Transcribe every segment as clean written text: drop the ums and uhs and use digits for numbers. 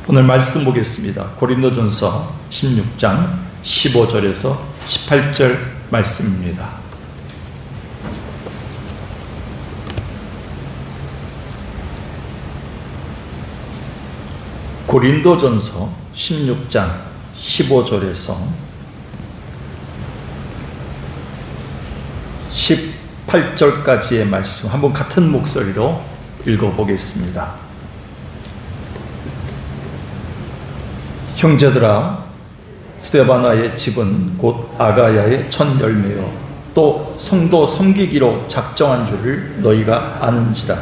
오늘 말씀 보겠습니다. 고린도전서 16장 15절에서 18절 말씀입니다. 고린도전서 16장 15절에서 18절까지의 말씀 한번 같은 목소리로 읽어보겠습니다. 형제들아, 스데바나의 집은 곧 아가야의 첫 열매요 또 성도 섬기기로 작정한 줄을 너희가 아는지라.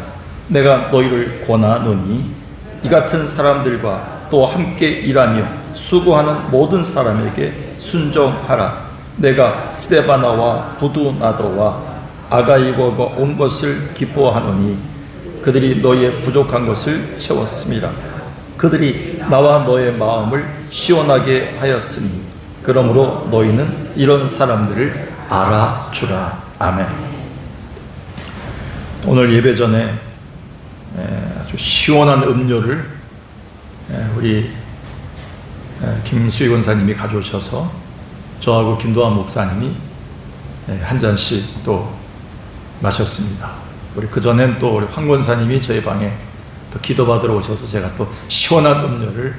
내가 너희를 권하노니 이 같은 사람들과 또 함께 일하며 수고하는 모든 사람에게 순종하라. 내가 스데바나와 부두나도와 아가이고가 온 것을 기뻐하노니 그들이 너희의 부족한 것을 채웠음이라. 그들이 나와 너의 마음을 시원하게 하였으니 그러므로 너희는 이런 사람들을 알아주라. 아멘. 오늘 예배 전에 아주 시원한 음료를 우리 김수희 권사님이 가져오셔서 저하고 김도환 목사님이 한 잔씩 또 마셨습니다. 우리 그전엔 또 우리 황 권사님이 저희 방에 또 기도받으러 오셔서 제가 또 시원한 음료를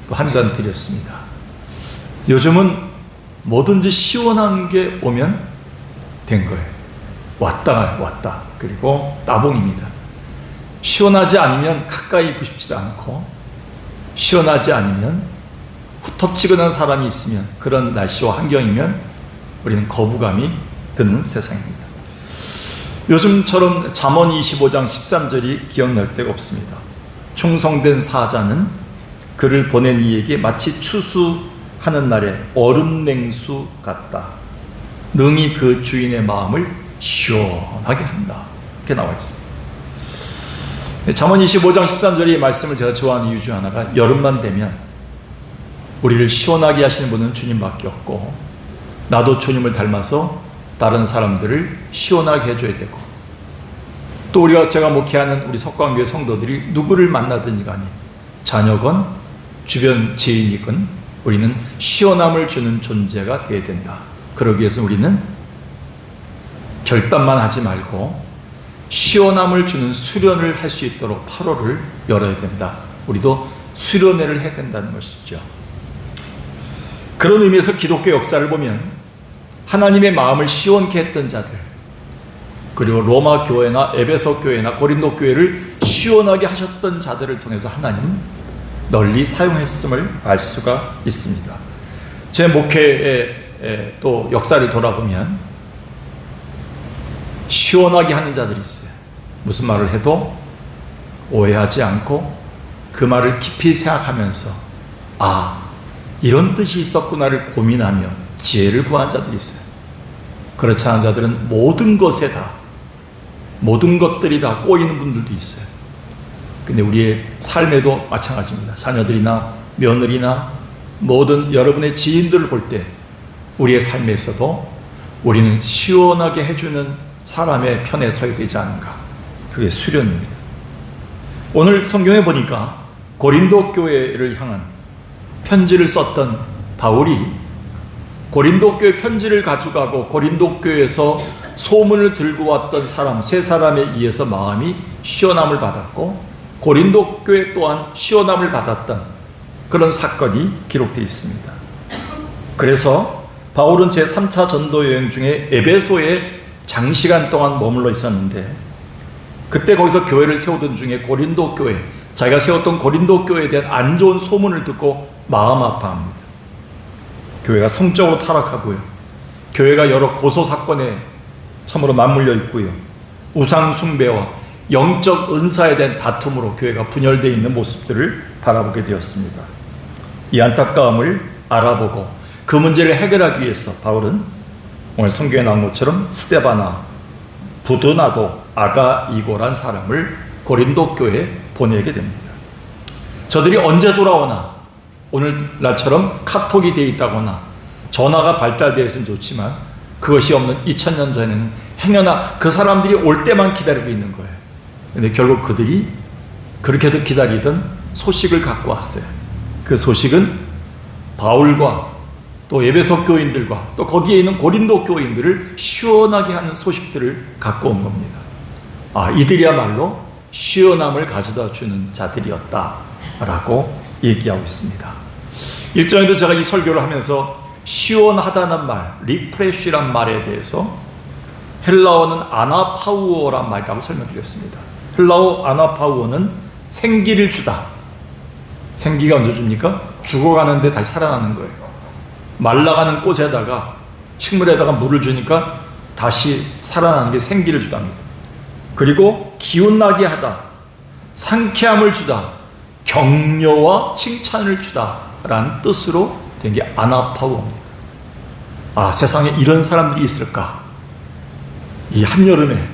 또 한 잔 드렸습니다. 요즘은 뭐든지 시원한 게 오면 된 거예요. 왔다. 그리고 따봉입니다. 시원하지 않으면 가까이 있고 싶지도 않고, 시원하지 않으면 후텁지근한 사람이 있으면, 그런 날씨와 환경이면 우리는 거부감이 드는 세상입니다. 요즘처럼 잠언 25장 13절이 기억날 데가 없습니다. 충성된 사자는 그를 보낸 이에게 마치 추수하는 날에 얼음 냉수 같다. 능히 그 주인의 마음을 시원하게 한다. 이렇게 나와 있습니다. 잠언 25장 13절의 말씀을 제가 좋아하는 이유 중 하나가, 여름만 되면 우리를 시원하게 하시는 분은 주님밖에 없고, 나도 주님을 닮아서 다른 사람들을 시원하게 해줘야 되고, 또 제가 목회하는 우리 석광교회 성도들이 누구를 만나든지 간에 자녀건 주변 지인이건 우리는 시원함을 주는 존재가 되어야 된다. 그러기 위해서 우리는 결단만 하지 말고 시원함을 주는 수련을 할 수 있도록 8월을 열어야 된다. 우리도 수련회를 해야 된다는 것이죠. 그런 의미에서 기독교 역사를 보면 하나님의 마음을 시원케 했던 자들, 그리고 로마 교회나 에베소 교회나 고린도 교회를 시원하게 하셨던 자들을 통해서 하나님 널리 사용했음을 알 수가 있습니다. 제 목회의 또 역사를 돌아보면 시원하게 하는 자들이 있어요. 무슨 말을 해도 오해하지 않고 그 말을 깊이 생각하면서 이런 뜻이 있었구나를 고민하며 지혜를 구한 자들이 있어요. 그렇지 않은 자들은 모든 것에 다, 모든 것들이 다 꼬이는 분들도 있어요. 근데 우리의 삶에도 마찬가지입니다. 자녀들이나 며느리나 모든 여러분의 지인들을 볼 때 우리의 삶에서도 우리는 시원하게 해주는 사람의 편에 서야 되지 않은가. 그게 수련입니다. 오늘 성경에 보니까 고린도 교회를 향한 편지를 썼던 바울이 고린도 교회 편지를 가져가고 고린도 교회에서 소문을 들고 왔던 사람 세 사람에 의해서 마음이 시원함을 받았고, 고린도 교회 또한 시원함을 받았던 그런 사건이 기록되어 있습니다. 그래서 바울은 제3차 전도 여행 중에 에베소에 장시간 동안 머물러 있었는데, 그때 거기서 교회를 세우던 중에 고린도 교회, 자기가 세웠던 고린도 교회에 대한 안 좋은 소문을 듣고 마음 아파합니다. 교회가 성적으로 타락하고요, 교회가 여러 고소 사건에 참으로 맞물려 있고요, 우상 숭배와 영적 은사에 대한 다툼으로 교회가 분열되어 있는 모습들을 바라보게 되었습니다. 이 안타까움을 알아보고 그 문제를 해결하기 위해서 바울은 오늘 성경에 나온 것처럼 스데바나, 부두나도, 아가이고란 사람을 고린도 교회에 보내게 됩니다. 저들이 언제 돌아오나, 오늘날처럼 카톡이 되어 있다거나 전화가 발달되어 있으면 좋지만 그것이 없는 2000년 전에는 행여나 그 사람들이 올 때만 기다리고 있는 거예요. 근데 결국 그들이 그렇게도 기다리던 소식을 갖고 왔어요. 그 소식은 바울과 또 에베소 교인들과 또 거기에 있는 고린도 교인들을 시원하게 하는 소식들을 갖고 온 겁니다. 이들이야말로 시원함을 가져다 주는 자들이었다라고 얘기하고 있습니다. 일전에도 제가 이 설교를 하면서 시원하다는 말, 리프레쉬란 말에 대해서 헬라어는 아나파우어란 말이라고 설명드렸습니다. 헬라어 아나파우어는 생기를 주다. 생기가 언제 줍니까? 죽어가는데 다시 살아나는 거예요. 말라가는 꽃에다가 식물에다가 물을 주니까 다시 살아나는 게 생기를 주답니다. 그리고 기운나게 하다, 상쾌함을 주다, 격려와 칭찬을 주다라는 뜻으로 된 게 아나파우어입니다. 세상에 이런 사람들이 있을까? 이 한여름에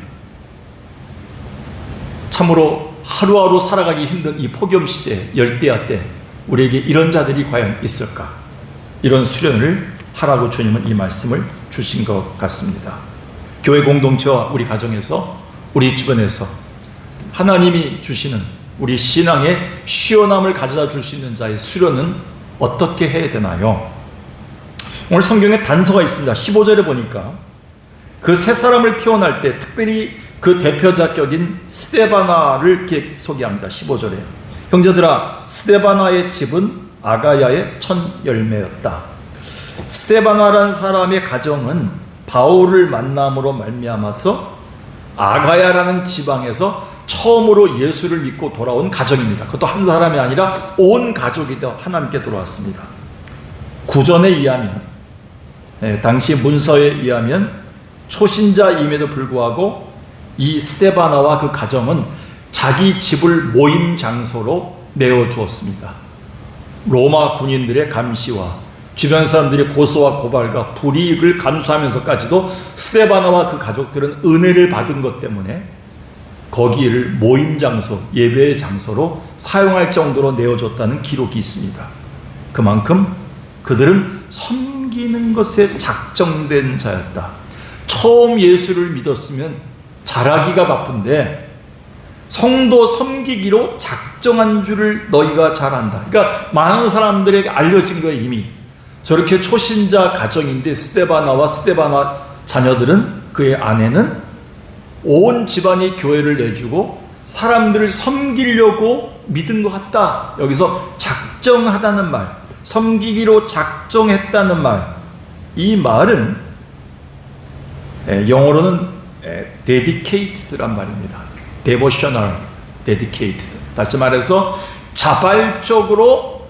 참으로 하루하루 살아가기 힘든 이 폭염시대, 열대야 때 우리에게 이런 자들이 과연 있을까? 이런 수련을 하라고 주님은 이 말씀을 주신 것 같습니다. 교회 공동체와 우리 가정에서, 우리 주변에서 하나님이 주시는 우리 신앙의 시원함을 가져다 줄 수 있는 자의 수련은 어떻게 해야 되나요? 오늘 성경에 단서가 있습니다. 15절에 보니까 그 세 사람을 표현할 때 특별히 그 대표자격인 스데바나를 이렇게 소개합니다. 15절에 형제들아, 스데바나의 집은 아가야의 첫 열매였다. 스데바나라는 사람의 가정은 바울을 만남으로 말미암아서 아가야라는 지방에서 처음으로 예수를 믿고 돌아온 가정입니다. 그것도 한 사람이 아니라 온 가족이 하나님께 돌아왔습니다. 구전에 의하면, 당시 문서에 의하면 초신자임에도 불구하고 이 스데바나와 그 가정은 자기 집을 모임 장소로 내어주었습니다. 로마 군인들의 감시와 주변 사람들의 고소와 고발과 불이익을 감수하면서까지도 스데바나와 그 가족들은 은혜를 받은 것 때문에 거기를 모임 장소, 예배의 장소로 사용할 정도로 내어줬다는 기록이 있습니다. 그만큼 그들은 섬기는 것에 작정된 자였다. 처음 예수를 믿었으면 잘하기가 바쁜데 성도 섬기기로 작정한 줄을 너희가 잘 안다. 그러니까 많은 사람들에게 알려진 거예요. 이미 저렇게 초신자 가정인데 스데바나와 스데바나 자녀들은, 그의 아내는 온 집안이 교회를 내주고 사람들을 섬기려고 믿은 것 같다. 여기서 작정하다는 말, 섬기기로 작정했다는 말, 이 말은 영어로는 dedicated란 말입니다. devotional, dedicated. 다시 말해서 자발적으로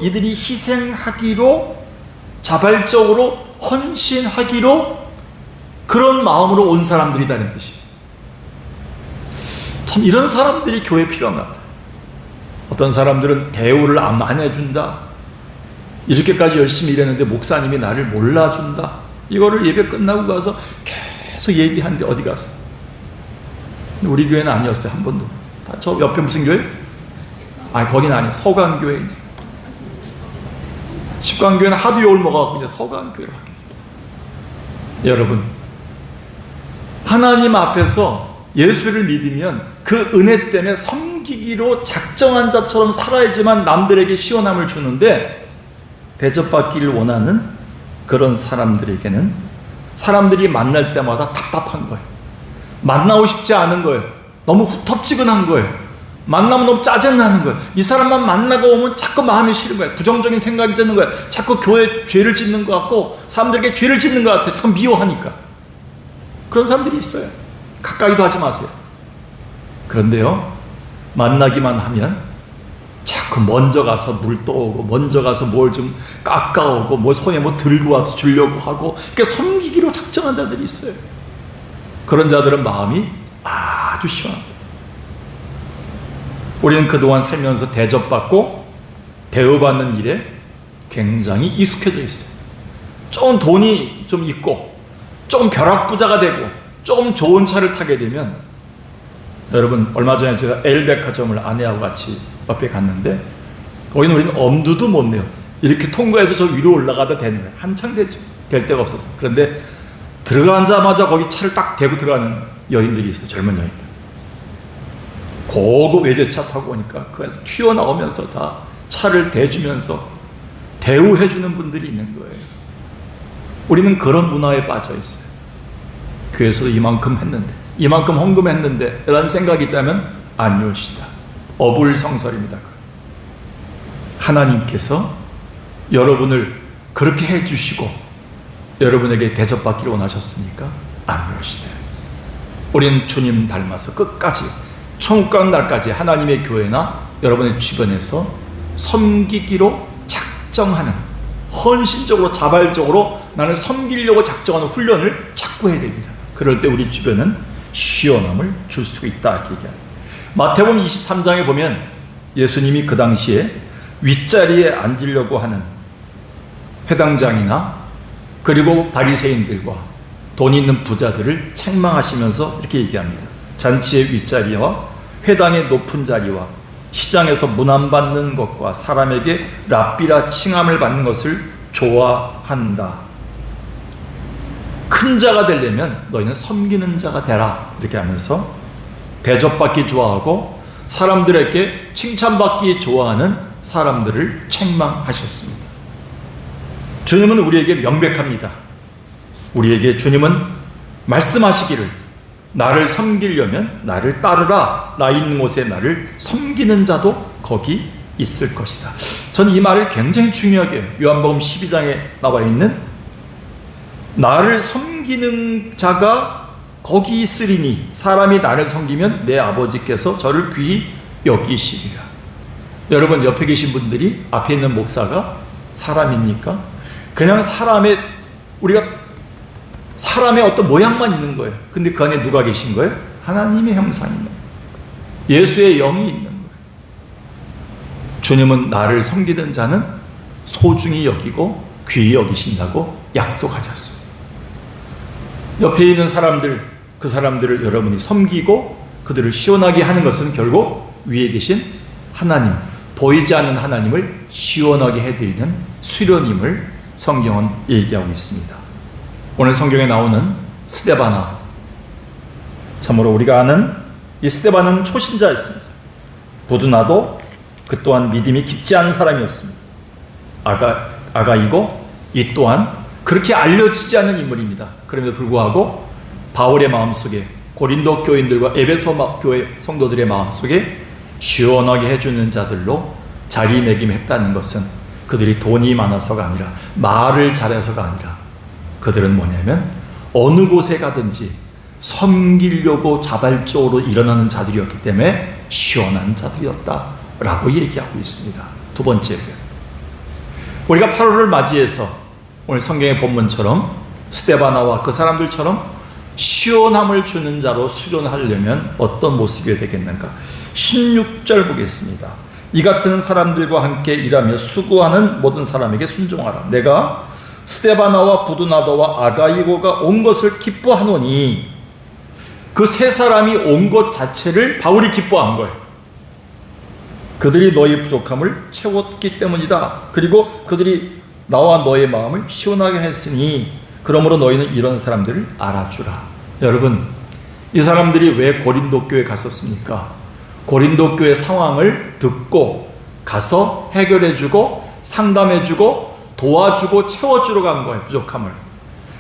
이들이 희생하기로, 자발적으로 헌신하기로 그런 마음으로 온 사람들이다는 뜻이에요. 참 이런 사람들이 교회에 필요한 것 같아요. 어떤 사람들은 대우를 안 해준다, 이렇게까지 열심히 일했는데 목사님이 나를 몰라준다, 이거를 예배 끝나고 가서 계속 얘기하는데 어디 가서. 우리 교회는 아니었어요. 한 번도. 저 옆에 무슨 교회? 거긴 아니에요. 서강교회. 십강교회는 하도 욕을 먹어갖고 이제 서강교회로 바뀌었어요. 여러분, 하나님 앞에서 예수를 믿으면 그 은혜 때문에 섬기기로 작정한 자처럼 살아야지만 남들에게 시원함을 주는데, 대접받기를 원하는 그런 사람들에게는 사람들이 만날 때마다 답답한 거예요. 만나고 싶지 않은 거예요. 너무 후텁지근한 거예요. 만나면 너무 짜증나는 거예요. 이 사람만 만나고 오면 자꾸 마음이 싫은 거예요. 부정적인 생각이 드는 거예요. 자꾸 교회에 죄를 짓는 것 같고 사람들에게 죄를 짓는 것 같아요. 자꾸 미워하니까. 그런 사람들이 있어요. 가까이도 하지 마세요. 그런데요, 만나기만 하면 자꾸 먼저 가서 물 떠오고, 먼저 가서 뭘 좀 깎아오고, 뭐 손에 뭐 들고 와서 주려고 하고, 이렇게 섬기기로 작정한 자들이 있어요. 그런 자들은 마음이 아주 시원합니다. 우리는 그동안 살면서 대접받고 대우받는 일에 굉장히 익숙해져 있어요. 좀 돈이 좀 있고, 좀 벼락부자가 되고, 좀 좋은 차를 타게 되면, 여러분 얼마 전에 제가 L백화점을 아내하고 같이 옆에 갔는데 거기는 우리는 엄두도 못 내요. 이렇게 통과해서 저 위로 올라가다 되는 거예요. 한창 됐죠. 될 데가 없어서. 그런데 들어가자마자 거기 차를 딱 대고 들어가는 여인들이 있어요. 젊은 여인들. 고급 외제차 타고 오니까 그 튀어나오면서 다 차를 대주면서 대우해주는 분들이 있는 거예요. 우리는 그런 문화에 빠져 있어요. 교회에서도 이만큼 했는데, 이만큼 헌금했는데 라는 생각이 있다면 아니오시다. 어불성설입니다. 하나님께서 여러분을 그렇게 해주시고 여러분에게 대접받기를 원하셨습니까? 아니오시다. 우리는 주님 닮아서 끝까지 천국 가는 날까지 하나님의 교회나 여러분의 주변에서 섬기기로 작정하는, 헌신적으로 자발적으로 나는 섬기려고 작정하는 훈련을 자꾸 해야 됩니다. 그럴 때 우리 주변은 시원함을 줄 수 있다 이렇게 얘기합니다. 마태복음 23장에 보면 예수님이 그 당시에 윗자리에 앉으려고 하는 회당장이나 그리고 바리새인들과 돈 있는 부자들을 책망하시면서 이렇게 얘기합니다. 잔치의 윗자리와 회당의 높은 자리와 시장에서 문안받는 것과 사람에게 랍비라 칭함을 받는 것을 좋아한다. 큰 자가 되려면 너희는 섬기는 자가 되라 이렇게 하면서 대접받기 좋아하고 사람들에게 칭찬받기 좋아하는 사람들을 책망하셨습니다. 주님은 우리에게 명백합니다. 우리에게 주님은 말씀하시기를 나를 섬기려면 나를 따르라. 나 있는 곳에 나를 섬기는 자도 거기 있을 것이다. 저는 이 말을 굉장히 중요하게 해요. 요한복음 12장에 나와 있는 나를 섬기는 자가 거기 있으리니 사람이 나를 섬기면 내 아버지께서 저를 귀히 여기시리라. 여러분 옆에 계신 분들이 앞에 있는 목사가 사람입니까? 그냥 우리가 사람의 어떤 모양만 있는 거예요. 근데 그 안에 누가 계신 거예요? 하나님의 형상입니다. 예수의 영이 있는 거예요. 주님은 나를 섬기는 자는 소중히 여기고 귀히 여기신다고 약속하셨어요. 옆에 있는 사람들, 그 사람들을 여러분이 섬기고 그들을 시원하게 하는 것은 결국 위에 계신 하나님, 보이지 않는 하나님을 시원하게 해드리는 수련임을 성경은 얘기하고 있습니다. 오늘 성경에 나오는 스데바나, 참으로 우리가 아는 이 스데바나는 초신자였습니다. 부두나도 그 또한 믿음이 깊지 않은 사람이었습니다. 아가이고 이 또한 그렇게 알려지지 않은 인물입니다. 그럼에도 불구하고 바울의 마음속에, 고린도 교인들과 에베소 교회 성도들의 마음속에 시원하게 해주는 자들로 자리매김했다는 것은 그들이 돈이 많아서가 아니라, 말을 잘해서가 아니라, 그들은 뭐냐면 어느 곳에 가든지 섬기려고 자발적으로 일어나는 자들이었기 때문에 시원한 자들이었다라고 얘기하고 있습니다. 두 번째로, 우리가 8월을 맞이해서 오늘 성경의 본문처럼 스데바나와 그 사람들처럼 시원함을 주는 자로 수련하려면 어떤 모습이 되겠는가? 16절 보겠습니다. 이 같은 사람들과 함께 일하며 수고하는 모든 사람에게 순종하라. 내가 스데바나와 부두나도와 아가이고가 온 것을 기뻐하노니, 그 세 사람이 온 것 자체를 바울이 기뻐한 거예요. 그들이 너의 부족함을 채웠기 때문이다. 그리고 그들이 나와 너의 마음을 시원하게 했으니 그러므로 너희는 이런 사람들을 알아주라. 여러분, 이 사람들이 왜 고린도 교회에 갔었습니까? 고린도 교회 상황을 듣고 가서 해결해주고 상담해주고 도와주고 채워주러 간 거예요, 부족함을.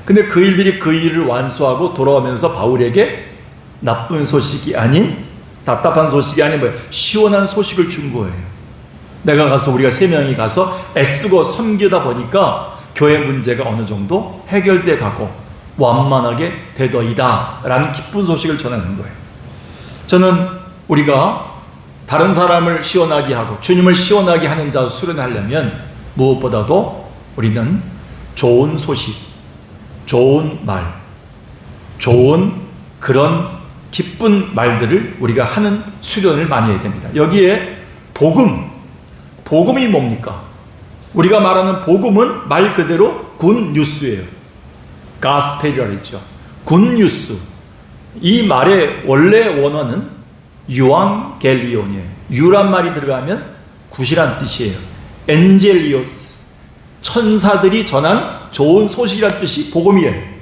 근데 그 일들이 그 일을 완수하고 돌아오면서 바울에게 나쁜 소식이 아닌, 답답한 소식이 아닌 뭐예요? 시원한 소식을 준 거예요. 내가 가서, 우리가 세 명이 가서 애쓰고 섬기다 보니까 교회 문제가 어느 정도 해결돼 가고 완만하게 되더이다 라는 기쁜 소식을 전하는 거예요. 저는 우리가 다른 사람을 시원하게 하고 주님을 시원하게 하는 자 수련하려면 무엇보다도 우리는 좋은 소식, 좋은 말, 좋은 그런 기쁜 말들을 우리가 하는 수련을 많이 해야 됩니다. 여기에 복음이 뭡니까? 우리가 말하는 복음은 말 그대로 굿뉴스예요. 가스펠이라고 했죠. 굿뉴스. 이 말의 원래 원어는 유앙겔리온이에요. 유란 말이 들어가면 굿이란 뜻이에요. 엔젤리오스. 천사들이 전한 좋은 소식이란 뜻이 복음이에요.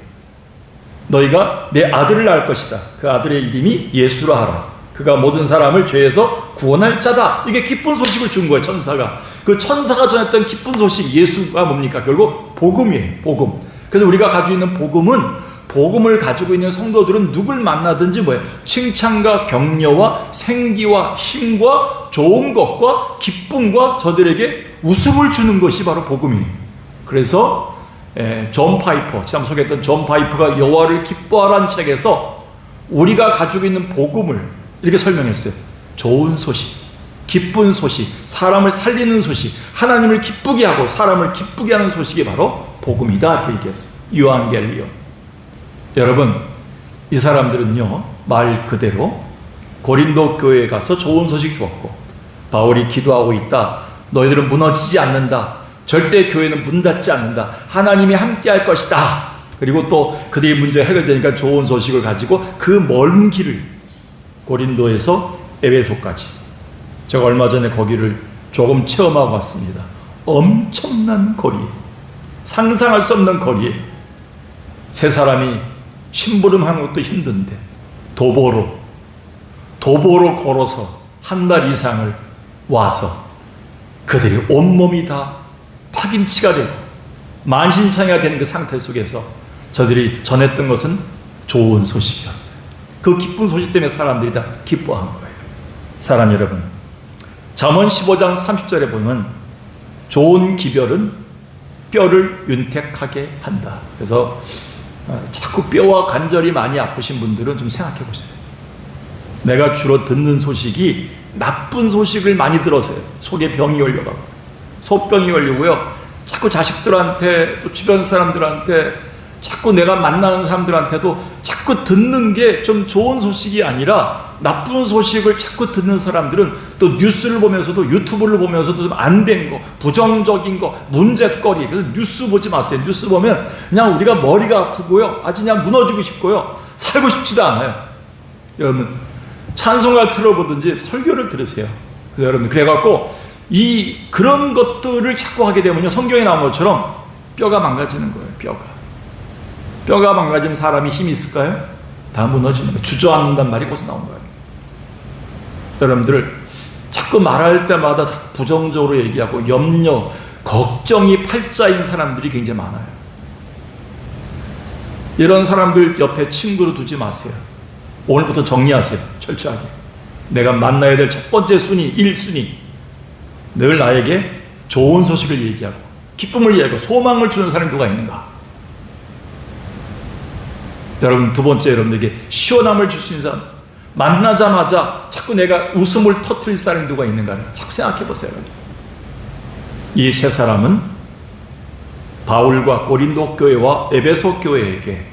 너희가 내 아들을 낳을 것이다. 그 아들의 이름이 예수라 하라. 그가 모든 사람을 죄에서 구원할 자다. 이게 기쁜 소식을 준 거예요, 천사가. 그 천사가 전했던 기쁜 소식, 예수가 뭡니까? 결국 복음이에요, 복음. 그래서 우리가 가지고 있는 복음은, 복음을 가지고 있는 성도들은 누굴 만나든지 뭐예요? 칭찬과 격려와 생기와 힘과 좋은 것과 기쁨과 저들에게 웃음을 주는 것이 바로 복음이에요. 그래서 존 파이퍼, 지난번 소개했던 존 파이퍼가 여호와를 기뻐하라는 책에서 우리가 가지고 있는 복음을 이렇게 설명했어요. 좋은 소식, 기쁜 소식, 사람을 살리는 소식, 하나님을 기쁘게 하고 사람을 기쁘게 하는 소식이 바로 복음이다, 이렇게 얘기했어요. 유앙겔리온. 여러분, 이 사람들은요, 말 그대로 고린도 교회에 가서 좋은 소식 주었고, 바울이 기도하고 있다, 너희들은 무너지지 않는다, 절대 교회는 문 닫지 않는다, 하나님이 함께 할 것이다, 그리고 또 그들의 문제가 해결되니까 좋은 소식을 가지고 그 먼 길을 고린도에서 에베소까지, 제가 얼마 전에 거기를 조금 체험하고 왔습니다. 엄청난 거리에, 상상할 수 없는 거리에 세 사람이 심부름하는 것도 힘든데 도보로 걸어서 한 달 이상을 와서 그들이 온몸이 다 파김치가 되고 만신창이가 되는 그 상태 속에서 저들이 전했던 것은 좋은 소식이었어요. 그 기쁜 소식 때문에 사람들이 다 기뻐한 거예요. 사랑 여러분, 잠언 15장 30절에 보면 좋은 기별은 뼈를 윤택하게 한다. 그래서 자꾸 뼈와 관절이 많이 아프신 분들은 좀 생각해 보세요. 내가 주로 듣는 소식이 나쁜 소식을 많이 들어서요. 속에 병이 걸려가고 소병이 걸리고요, 자꾸 자식들한테 또 주변 사람들한테 자꾸 내가 만나는 사람들한테도 자꾸 듣는 게 좀 좋은 소식이 아니라 나쁜 소식을 자꾸 듣는 사람들은 또 뉴스를 보면서도, 유튜브를 보면서도 좀 안 된 거, 부정적인 거, 문제거리. 그래서 뉴스 보지 마세요. 뉴스 보면 그냥 우리가 머리가 아프고요, 아주 그냥 무너지고 싶고요, 살고 싶지도 않아요. 여러분, 찬송가를 틀어보든지 설교를 들으세요. 그래서 여러분, 그래갖고 그런 것들을 자꾸 하게 되면요, 성경에 나온 것처럼 뼈가 망가지는 거예요. 뼈가 망가지면 사람이 힘이 있을까요? 다 무너지는 거예요. 주저앉는단 말이 거기서 나온 거예요. 여러분들, 자꾸 말할 때마다 자꾸 부정적으로 얘기하고 염려, 걱정이 팔자인 사람들이 굉장히 많아요. 이런 사람들 옆에 친구로 두지 마세요. 오늘부터 정리하세요. 철저하게. 내가 만나야 될 첫 번째 순위, 1순위. 늘 나에게 좋은 소식을 얘기하고 기쁨을 얘기하고 소망을 주는 사람이 누가 있는가? 여러분, 두 번째, 여러분에게 시원함을 줄 수 있는 사람, 만나자마자 자꾸 내가 웃음을 터뜨릴 사람이 누가 있는가를 자꾸 생각해 보세요. 이 세 사람은 바울과 고린도 교회와 에베소 교회에게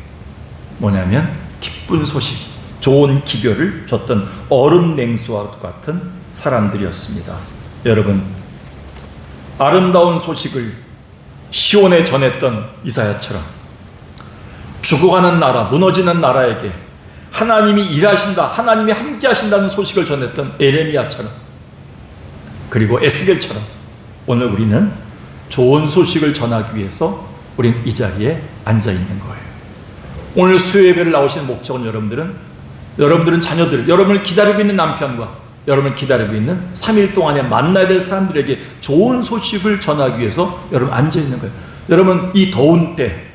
뭐냐면 기쁜 소식, 좋은 기별을 줬던 얼음 냉수와 같은 사람들이었습니다. 여러분, 아름다운 소식을 시온에 전했던 이사야처럼 죽어가는 나라, 무너지는 나라에게 하나님이 일하신다, 하나님이 함께 하신다는 소식을 전했던 에레미야처럼, 그리고 에스겔처럼 오늘 우리는 좋은 소식을 전하기 위해서 우리는 이 자리에 앉아 있는 거예요. 오늘 수요예배를 나오시는 목적은 여러분들은 자녀들, 여러분을 기다리고 있는 남편과 여러분을 기다리고 있는 3일 동안에 만나야 될 사람들에게 좋은 소식을 전하기 위해서 여러분 앉아 있는 거예요. 여러분, 이 더운 때,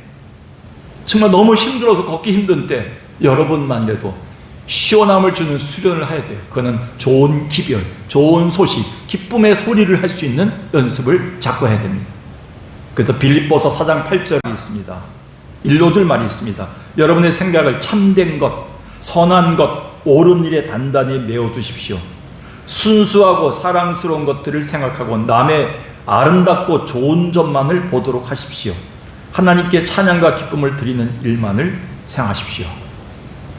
정말 너무 힘들어서 걷기 힘든 때 여러분만이라도 시원함을 주는 수련을 해야 돼요. 그거는 좋은 기별, 좋은 소식, 기쁨의 소리를 할 수 있는 연습을 자꾸 해야 됩니다. 그래서 빌립보서 4장 8절이 있습니다. 일로들 말이 있습니다. 여러분의 생각을 참된 것, 선한 것, 옳은 일에 단단히 메워두십시오. 순수하고 사랑스러운 것들을 생각하고 남의 아름답고 좋은 점만을 보도록 하십시오. 하나님께 찬양과 기쁨을 드리는 일만을 생각하십시오.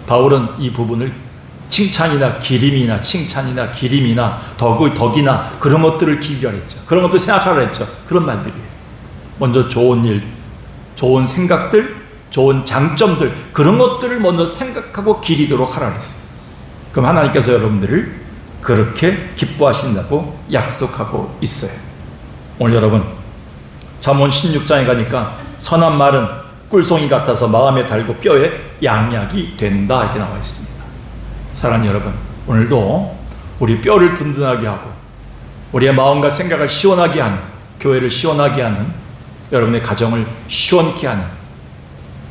바울은 이 부분을 칭찬이나 기림이나 덕이나 그런 것들을 기별했죠. 그런 것들 생각하라 했죠. 그런 말들이에요. 먼저 좋은 일, 좋은 생각들, 좋은 장점들, 그런 것들을 먼저 생각하고 기리도록 하라 그랬어요. 그럼 하나님께서 여러분들을 그렇게 기뻐하신다고 약속하고 있어요. 오늘 여러분, 잠언 16장에 가니까 선한 말은 꿀송이 같아서 마음에 달고 뼈에 양약이 된다, 이렇게 나와 있습니다. 사랑하는 여러분, 오늘도 우리 뼈를 든든하게 하고 우리의 마음과 생각을 시원하게 하는, 교회를 시원하게 하는, 여러분의 가정을 시원케 하는,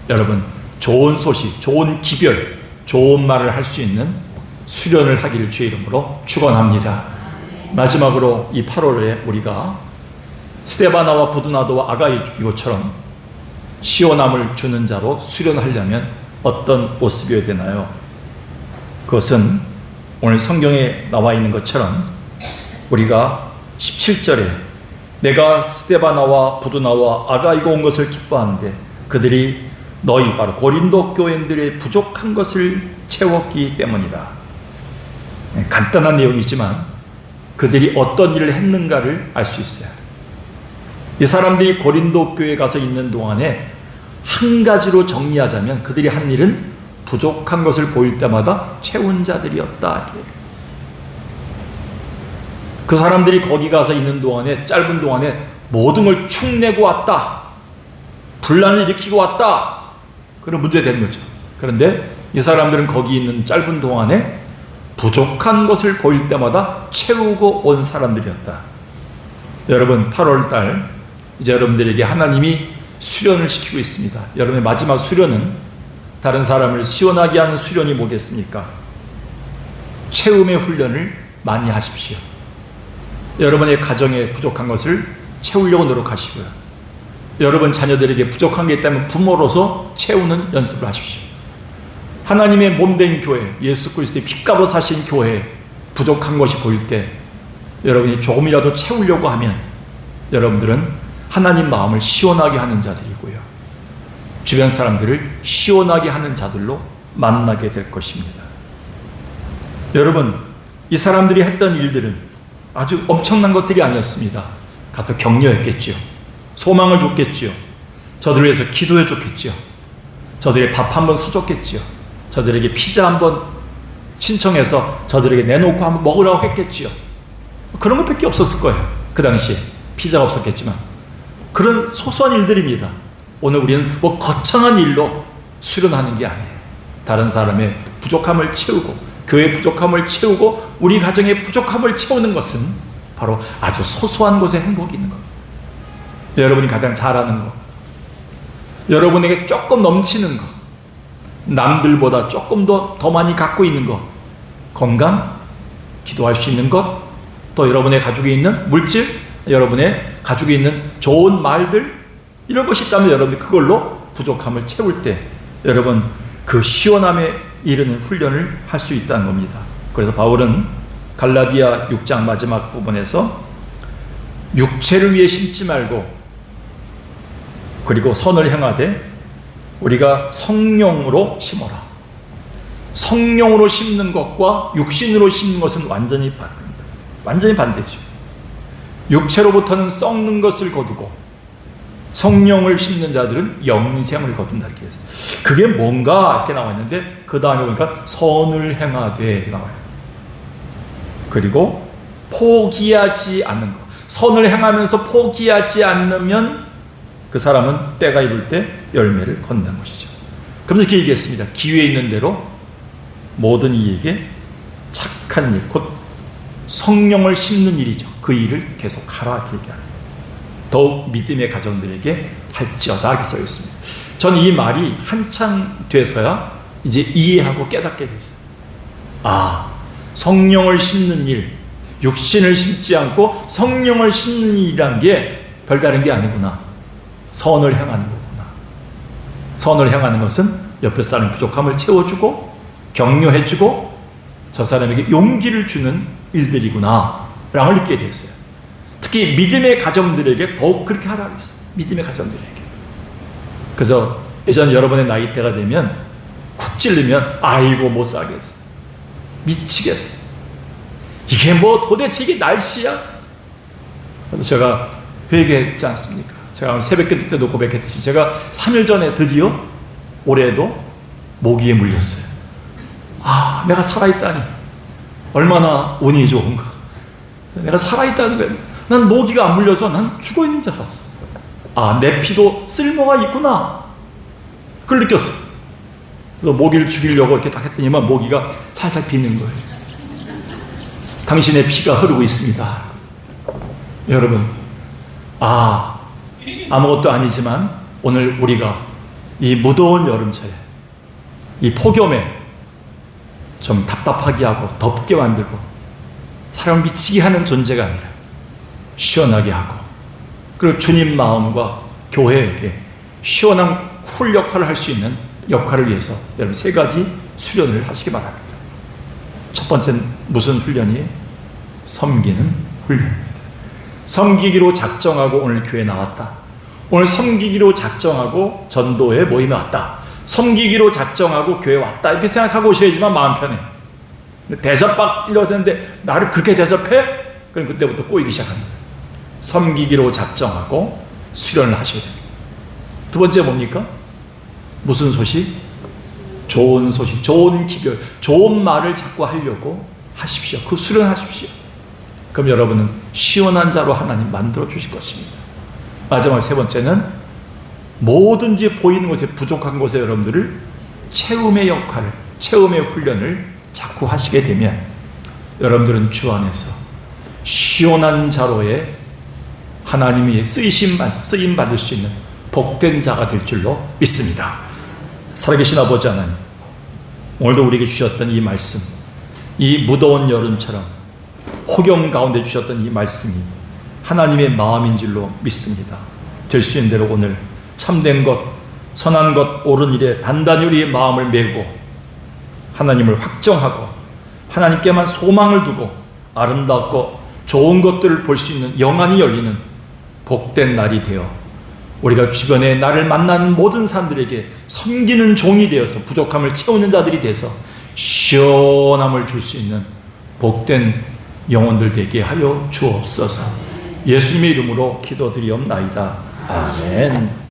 여러분 좋은 소식, 좋은 기별, 좋은 말을 할 수 있는 수련을 하기를 주의 이름으로 축원합니다. 마지막으로 이 8월에 우리가 스데바나와 부두나도와 아가이고처럼 시원함을 주는 자로 수련하려면 어떤 모습이어야 되나요? 그것은 오늘 성경에 나와 있는 것처럼 우리가 17절에 내가 스데바나와 부두나와 아가이고 온 것을 기뻐하는데 그들이 너희 바로 고린도 교인들의 부족한 것을 채웠기 때문이다. 간단한 내용이지만 그들이 어떤 일을 했는가를 알 수 있어요. 이 사람들이 고린도 교회에 가서 있는 동안에 한 가지로 정리하자면 그들이 한 일은 부족한 것을 보일 때마다 채운 자들이었다. 그 사람들이 거기 가서 있는 동안에, 짧은 동안에 모든 걸 축내고 왔다. 분란을 일으키고 왔다. 그런 문제가 되는 거죠. 그런데 이 사람들은 거기 있는 짧은 동안에 부족한 것을 보일 때마다 채우고 온 사람들이었다. 여러분 8월달 이제 여러분들에게 하나님이 수련을 시키고 있습니다. 여러분의 마지막 수련은 다른 사람을 시원하게 하는 수련이 뭐겠습니까? 채움의 훈련을 많이 하십시오. 여러분의 가정에 부족한 것을 채우려고 노력하시고요. 여러분 자녀들에게 부족한 게 있다면 부모로서 채우는 연습을 하십시오. 하나님의 몸된 교회, 예수 그리스도의 피값으로 사신 교회에 부족한 것이 보일 때 여러분이 조금이라도 채우려고 하면 여러분들은 하나님 마음을 시원하게 하는 자들이고요. 주변 사람들을 시원하게 하는 자들로 만나게 될 것입니다. 여러분, 이 사람들이 했던 일들은 아주 엄청난 것들이 아니었습니다. 가서 격려했겠지요. 소망을 줬겠지요. 저들을 위해서 기도해 줬겠지요. 저들에게 밥 한번 사줬겠지요. 저들에게 피자 한번 신청해서 저들에게 내놓고 한번 먹으라고 했겠지요. 그런 것밖에 없었을 거예요. 그 당시에 피자가 없었겠지만 그런 소소한 일들입니다. 오늘 우리는 뭐 거창한 일로 수련하는 게 아니에요. 다른 사람의 부족함을 채우고 교회의 부족함을 채우고 우리 가정의 부족함을 채우는 것은 바로 아주 소소한 곳에 행복이 있는 겁니다. 여러분이 가장 잘하는 것, 여러분에게 조금 넘치는 것, 남들보다 조금 더 많이 갖고 있는 것, 건강, 기도할 수 있는 것, 또 여러분의 가족에 있는 물질, 여러분의 가족에 있는 좋은 말들, 이런 것이 있다면 여러분들 그걸로 부족함을 채울 때 여러분 그 시원함에 이르는 훈련을 할 수 있다는 겁니다. 그래서 바울은 갈라디아 6장 마지막 부분에서 육체를 위해 심지 말고 그리고 선을 행하되 우리가 성령으로 심어라. 성령으로 심는 것과 육신으로 심는 것은 완전히 반대입니다. 완전히 반대죠. 육체로부터는 썩는 것을 거두고 성령을 심는 자들은 영생을 거둔다 이렇게 해서 그게 뭔가 이렇게 나와 있는데 그 다음에 보니까 선을 행하되 나와요. 그리고 포기하지 않는 것. 선을 행하면서 포기하지 않으면 그 사람은 때가 이룰 때 열매를 건다는 것이죠. 그럼 이렇게 얘기했습니다. 기회 있는 대로 모든 이에게 착한 일, 곧 성령을 심는 일이죠. 그 일을 계속 하라 이렇게 얘기합니다. 더욱 믿음의 가정들에게 할지어다 이렇게 써 있습니다. 저는 이 말이 한참 돼서야 이제 이해하고 깨닫게 됐어요. 아, 성령을 심는 일, 육신을 심지 않고 성령을 심는 일이란 게 별다른 게 아니구나. 선을 행하는 거구나. 선을 행하는 것은 옆에 사람 부족함을 채워주고 격려해주고 저 사람에게 용기를 주는 일들이구나 라고 느끼게 됐어요. 특히 믿음의 가정들에게 더욱 그렇게 하라고 했어요. 믿음의 가정들에게. 그래서 예전 여러분의 나이대가 되면 쿡 찔르면 아이고 못 살겠어. 미치겠어. 이게 뭐 도대체 이게 날씨야? 제가 회개했지 않습니까? 제가 새벽기도 때도 고백했듯이 제가 3일 전에 드디어 올해도 모기에 물렸어요. 아, 내가 살아있다니 얼마나 운이 좋은가. 내가 살아있다는 거야. 난 모기가 안 물려서 난 죽어있는 줄 알았어. 아, 내 피도 쓸모가 있구나. 그걸 느꼈어. 그래서 모기를 죽이려고 이렇게 딱 했더니만 모기가 살살 비는 거예요. 당신의 피가 흐르고 있습니다. 여러분, 아무것도 아니지만 오늘 우리가 이 무더운 여름철에 이 폭염에 좀 답답하게 하고 덥게 만들고 사람을 미치게 하는 존재가 아니라 시원하게 하고, 그리고 주님 마음과 교회에게 시원한 쿨 역할을 할 수 있는 역할을 위해서 여러분 3가지 수련을 하시기 바랍니다. 첫 번째는 무슨 훈련이에요? 섬기는 훈련입니다. 섬기기로 작정하고 오늘 교회에 나왔다. 오늘 섬기기로 작정하고 전도회 모임에 왔다. 섬기기로 작정하고 교회에 왔다. 이렇게 생각하고 오셔야지만 마음 편해. 근데 대접받으려고 했는데 나를 그렇게 대접해? 그럼 그때부터 꼬이기 시작하는 거예요. 섬기기로 작정하고 수련을 하셔야 됩니다. 두 번째 뭡니까? 무슨 소식? 좋은 소식, 좋은 기별, 좋은 말을 자꾸 하려고 하십시오. 그 수련하십시오. 그럼 여러분은 시원한 자로 하나님 만들어 주실 것입니다. 마지막 3번째는 뭐든지 보이는 곳에, 부족한 곳에 여러분들을 채움의 역할을, 채움의 훈련을 자꾸 하시게 되면 여러분들은 주 안에서 시원한 자로의 하나님이 쓰임 받을 수 있는 복된 자가 될 줄로 믿습니다. 살아계신 아버지 하나님, 오늘도 우리에게 주셨던 이 말씀, 이 무더운 여름처럼 폭염 가운데 주셨던 이 말씀이 하나님의 마음인 줄로 믿습니다. 될 수 있는 대로 오늘 참된 것, 선한 것, 옳은 일에 단단히 우리의 마음을 메고 하나님을 확정하고 하나님께만 소망을 두고 아름답고 좋은 것들을 볼 수 있는 영안이 열리는 복된 날이 되어 우리가 주변에 나를 만나는 모든 사람들에게 섬기는 종이 되어서 부족함을 채우는 자들이 돼서 시원함을 줄 수 있는 복된 영혼들 되게 하여 주옵소서. 예수님의 이름으로 기도드리옵나이다. 아멘.